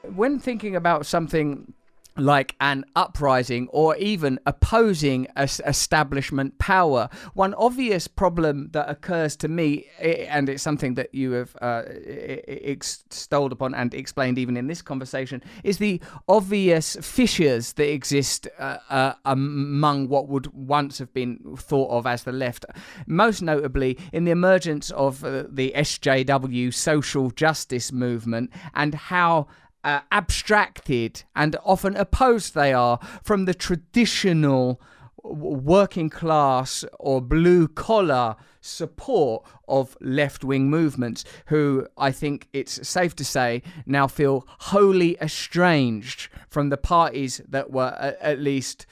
when thinking about something like an uprising or even opposing establishment power, one obvious problem that occurs to me, and it's something that you have extolled upon and explained even in this conversation, is the obvious fissures that exist among what would once have been thought of as the left, most notably in the emergence of the SJW social justice movement, and how abstracted and often opposed they are from the traditional working class or blue collar support of left-wing movements, who I think it's safe to say now feel wholly estranged from the parties that were at least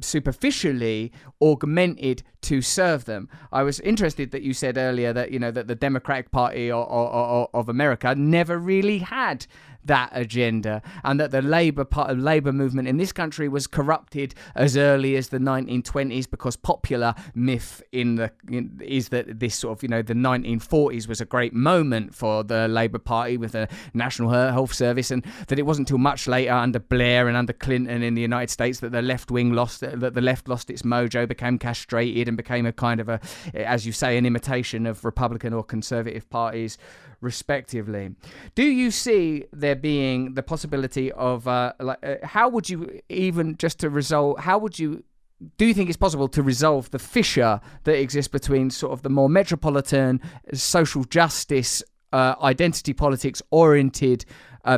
superficially augmented to serve them. I was interested that you said earlier that, that the Democratic Party of America never really had that agenda, and that the labor movement in this country was corrupted as early as the 1920s, because popular myth is that this sort of, the 1940s was a great moment for the Labour Party with the National Health Service, and that it wasn't until much later under Blair and under Clinton in the United States that the left lost its mojo, became castrated, and became a kind of as you say, an imitation of Republican or Conservative parties, respectively. Do you see there being the possibility of how would you do you think it's possible to resolve the fissure that exists between sort of the more metropolitan social justice identity politics oriented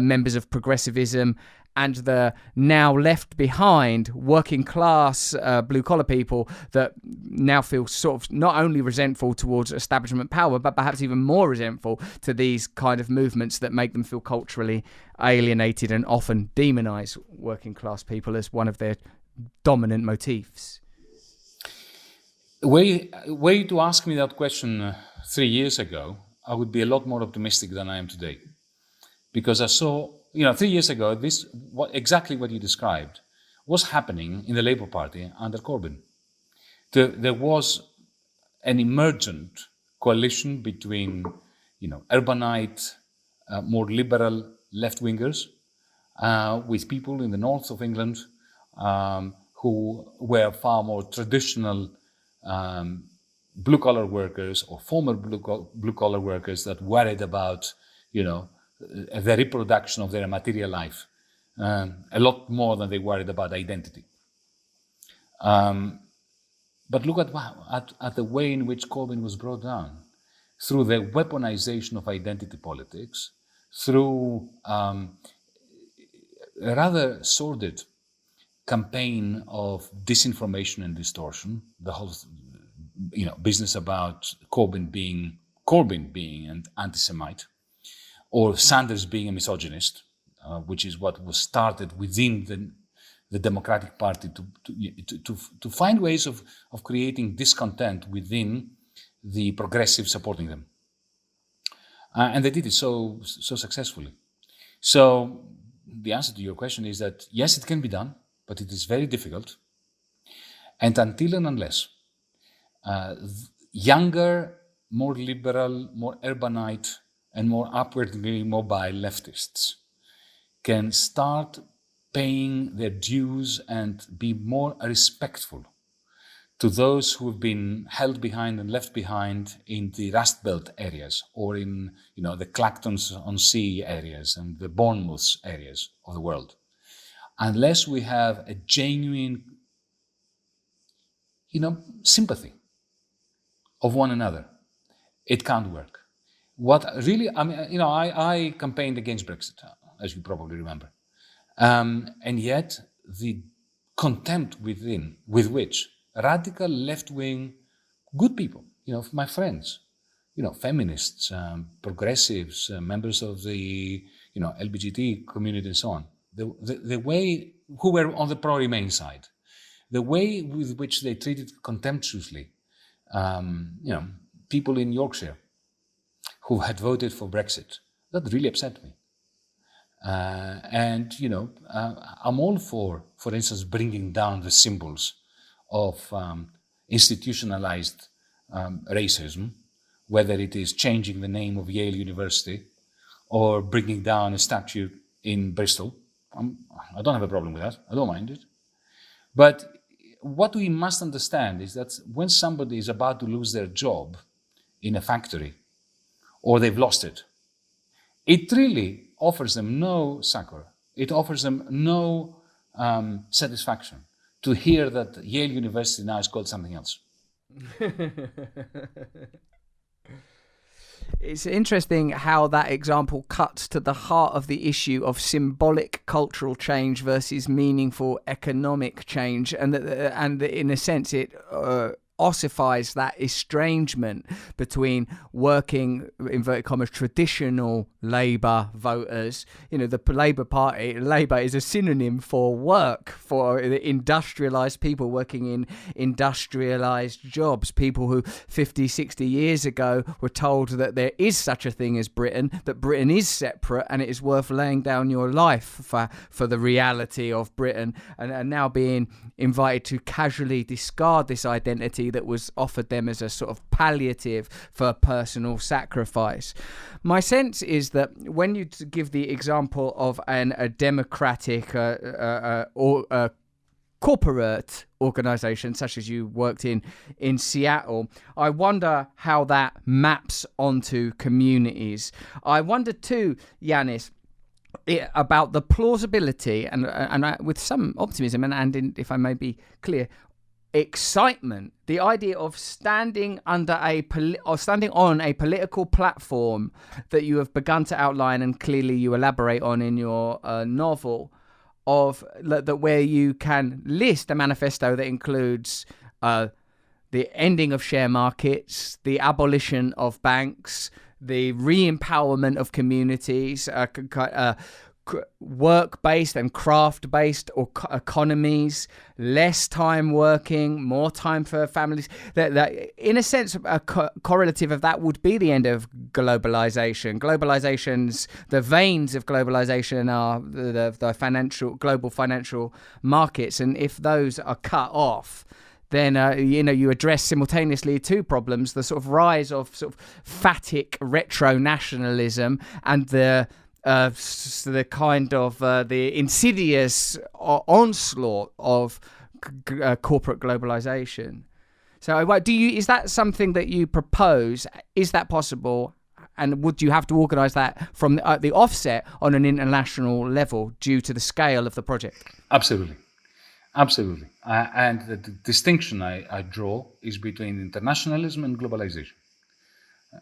members of progressivism and the now left behind working class blue collar people that now feel sort of not only resentful towards establishment power, but perhaps even more resentful to these kind of movements that make them feel culturally alienated and often demonize working class people as one of their dominant motifs? Were you to ask me that question 3 years ago, I would be a lot more optimistic than I am today. Because I saw, 3 years ago, exactly what you described was happening in the Labour Party under Corbyn. There was an emergent coalition between, urbanite, more liberal left-wingers, with people in the north of England who were far more traditional blue-collar workers or former blue-collar workers that worried about, the reproduction of their material life, a lot more than they worried about identity. But look at the way in which Corbyn was brought down, through the weaponization of identity politics, through a rather sordid campaign of disinformation and distortion, the whole business about Corbyn being an anti-Semite, or Sanders being a misogynist, which is what was started within the Democratic Party to find ways of creating discontent within the progressives supporting them. And they did it so successfully. So the answer to your question is that yes, it can be done, but it is very difficult. And until and unless younger, more liberal, more urbanite, and more upwardly mobile leftists can start paying their dues and be more respectful to those who have been held behind and left behind in the Rust Belt areas, or in the Clactons-on-Sea areas and the Bournemouths areas of the world. Unless we have a genuine, sympathy of one another, it can't work. What really, I campaigned against Brexit, as you probably remember. And yet the contempt with which radical left-wing good people, my friends, feminists, progressives, members of the, LGBT community and so on, the way, who were on the pro-Remain side, the way with which they treated contemptuously, people in Yorkshire who had voted for Brexit, that really upset me. And I'm all for instance, bringing down the symbols of institutionalized racism, whether it is changing the name of Yale University or bringing down a statue in Bristol. I don't have a problem with that. I don't mind it. But what we must understand is that when somebody is about to lose their job in a factory, or they've lost it, it really offers them no succor. It offers them no satisfaction to hear that Yale University now is called something else. It's interesting how that example cuts to the heart of the issue of symbolic cultural change versus meaningful economic change, and in a sense it ossifies that estrangement between working, inverted commas, traditional Labour voters. You know, the Labour Party, Labour is a synonym for work, for industrialised people working in industrialised jobs, people who 50, 60 years ago were told that there is such a thing as Britain, that Britain is separate and it is worth laying down your life for the reality of Britain, and now being invited to casually discard this identity that was offered them as a sort of palliative for personal sacrifice. My sense is that when you give the example of a democratic or corporate organisation such as you worked in Seattle, I wonder how that maps onto communities. I wonder too, Yanis, about the plausibility and with some optimism and if I may be clear, excitement, the idea of standing on a political platform that you have begun to outline and clearly you elaborate on in your novel, of that where you can list a manifesto that includes the ending of share markets, the abolition of banks, the re-empowerment of communities, work-based and craft-based or economies, less time working, more time for families. That in a sense, a correlative of that would be the end of globalization. The veins of globalization are the global financial markets, and if those are cut off, then you address simultaneously two problems: the sort of rise of sort of phatic retro-nationalism and the kind of the insidious onslaught of corporate globalization. So, is that something that you propose? Is that possible? And would you have to organise that from the offset on an international level due to the scale of the project? Absolutely. And the distinction I draw is between internationalism and globalization.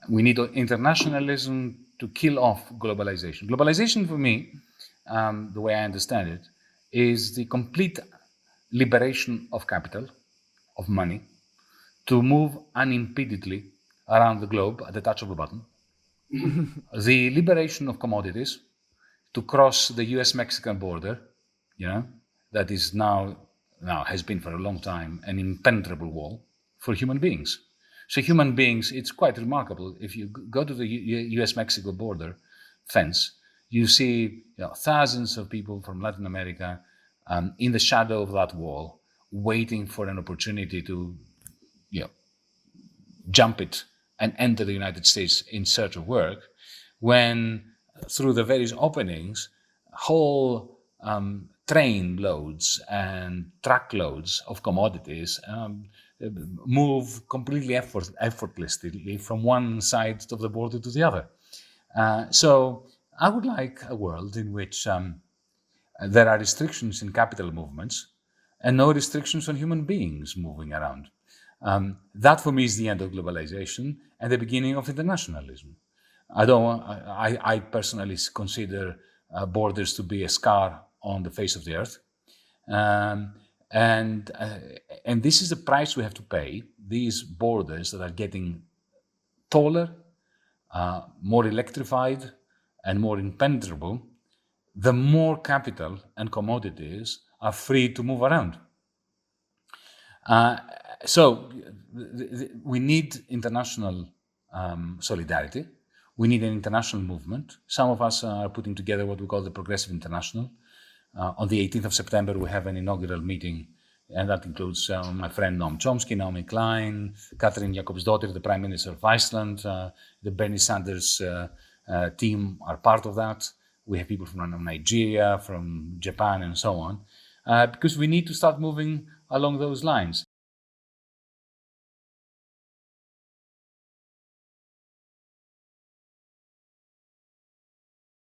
We need internationalism to kill off globalization. Globalization, for me, the way I understand it, is the complete liberation of capital, of money, to move unimpededly around the globe at the touch of a button. The liberation of commodities to cross the US-Mexican border, that is now has been for a long time an impenetrable wall for human beings. So human beings, it's quite remarkable. If you go to the US-Mexico border fence, you see thousands of people from Latin America in the shadow of that wall, waiting for an opportunity to jump it and enter the United States in search of work, when through the various openings, whole train loads and truck loads of commodities move completely effortlessly from one side of the border to the other. So I would like a world in which there are restrictions in capital movements and no restrictions on human beings moving around. That for me is the end of globalization and the beginning of internationalism. I personally consider borders to be a scar on the face of the earth. And this is the price we have to pay. These borders that are getting taller, more electrified, and more impenetrable, the more capital and commodities are free to move around. So we need international solidarity. We need an international movement. Some of us are putting together what we call the Progressive International. On the 18th of September, we have an inaugural meeting, and that includes my friend Noam Chomsky, Naomi Klein, Katrin Jakobsdottir, the Prime Minister of Iceland. The Bernie Sanders team are part of that. We have people from Nigeria, from Japan, and so on, because we need to start moving along those lines.